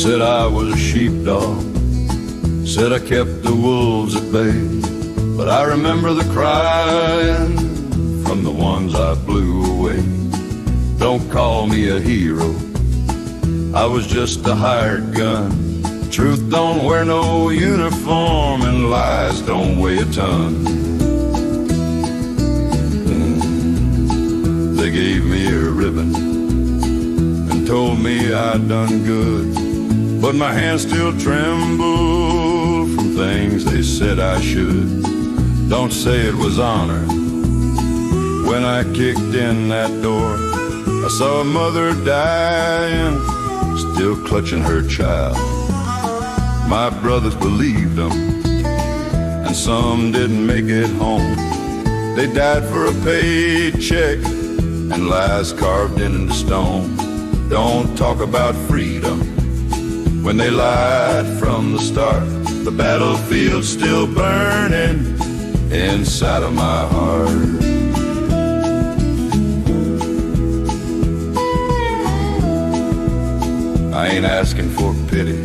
Said I was a sheepdog, said I kept the wolves at bay. But I remember the crying from the ones I blew away. Don't call me a hero, I was just a hired gun. Truth don't wear no uniform and lies don't weigh a ton. They gave me a ribbon and told me I'd done good, but my hands still tremble from things they said I should. Don't say it was honor. When I kicked in that door, I saw a mother dying, still clutching her child. My brothers believed them, and some didn't make it home. They died for a paycheck and lies carved into stone. Don't talk about freedom when they lied from the start. The battlefield's still burning inside of my heart. I ain't asking for pity,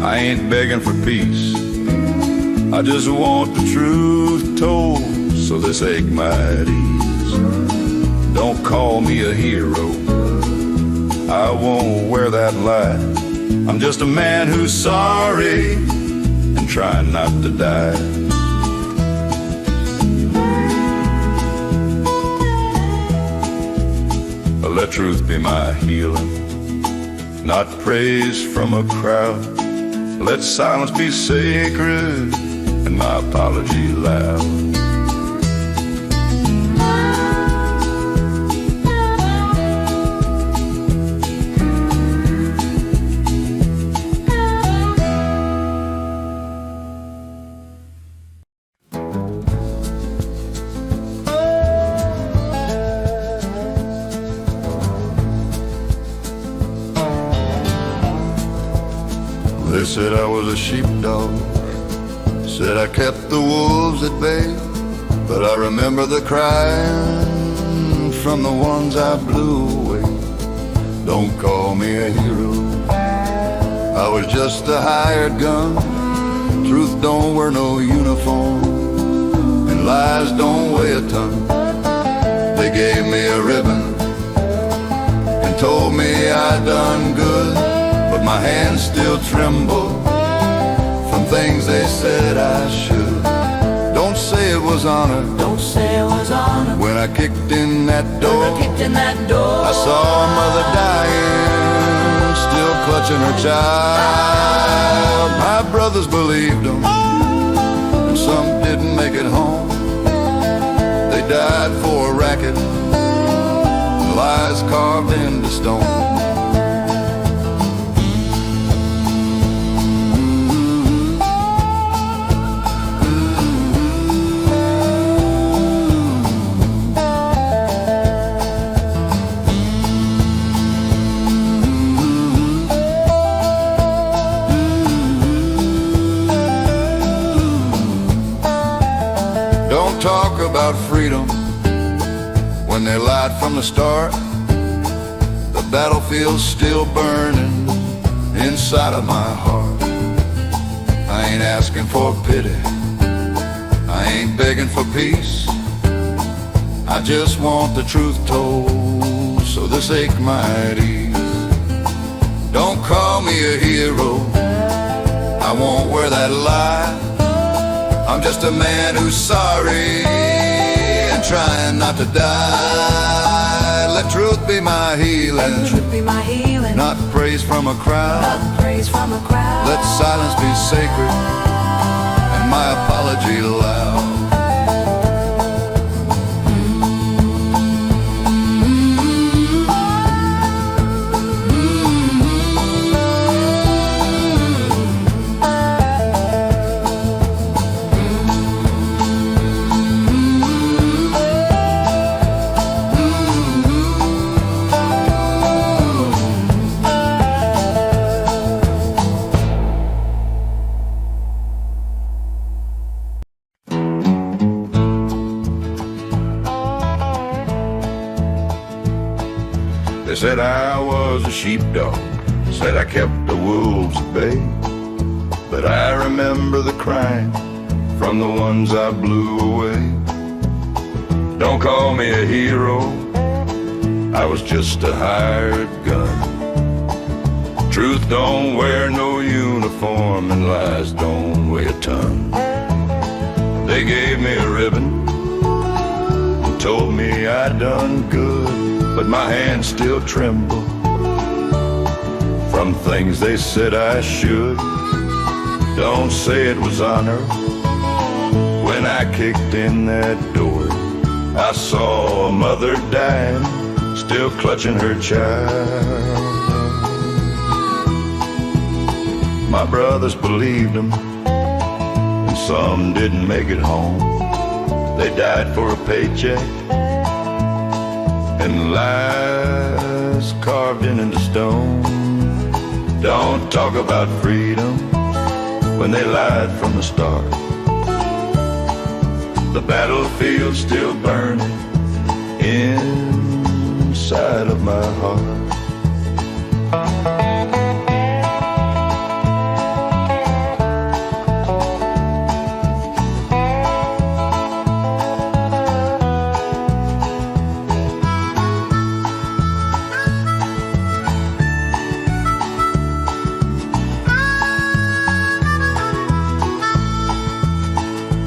I ain't begging for peace. I just want the truth told so this ache might ease. Don't call me a hero, I won't wear that lie. I'm just a man who's sorry and trying not to die. Let truth be my healing, not praise from a crowd. Let silence be sacred and my apology loud. They said I was a sheepdog, said I kept the wolves at bay. But I remember the crying from the ones I blew away. Don't call me a hero, I was just a hired gun. Truth don't wear no uniform, and lies don't weigh a ton. They gave me a ribbon and told me I'd done good, but my hands still tremble from things they said I should. Don't say it was honor. Don't say it was honor. When I kicked in that door, I saw a mother dying, still clutching her child. My brothers believed them, and some didn't make it home. They died for a racket, lies carved into stone. Don't talk about freedom when they lied from the start. The battlefield's still burning inside of my heart. I ain't asking for pity, I ain't begging for peace. I just want the truth told so this ache might ease. Don't call me a hero, I won't wear that lie. I'm just a man who's sorry and trying not to die. Let truth be my healing, not praise from a crowd. Let silence be sacred and my apology loud. They said I was a sheepdog, said I kept the wolves at bay. But I remember the crying from the ones I blew away. Don't call me a hero, I was just a hired gun. Truth don't wear no uniform and lies don't weigh a ton. They gave me a ribbon and told me I'd done good, but my hands still tremble from things they said I should. Don't say it was honor. When I kicked in that door, I saw a mother dying, still clutching her child. My brothers believed them, and some didn't make it home. They died for a paycheck, and lies carved into stone. Don't talk about freedom when they lied from the start. The battlefield's still burning inside of my heart.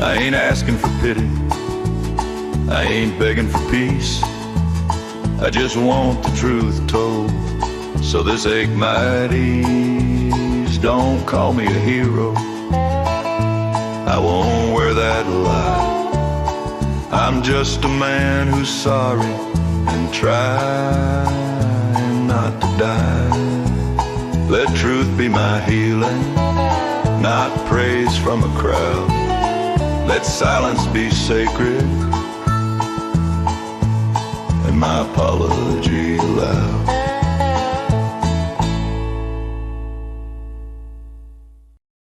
I ain't asking for pity, I ain't begging for peace. I just want the truth told, so this ache might ease. Don't call me a hero, I won't wear that lie. I'm just a man who's sorry and trying not to die. Let truth be my healing, not praise from a crowd. Let silence be sacred, and my apology loud.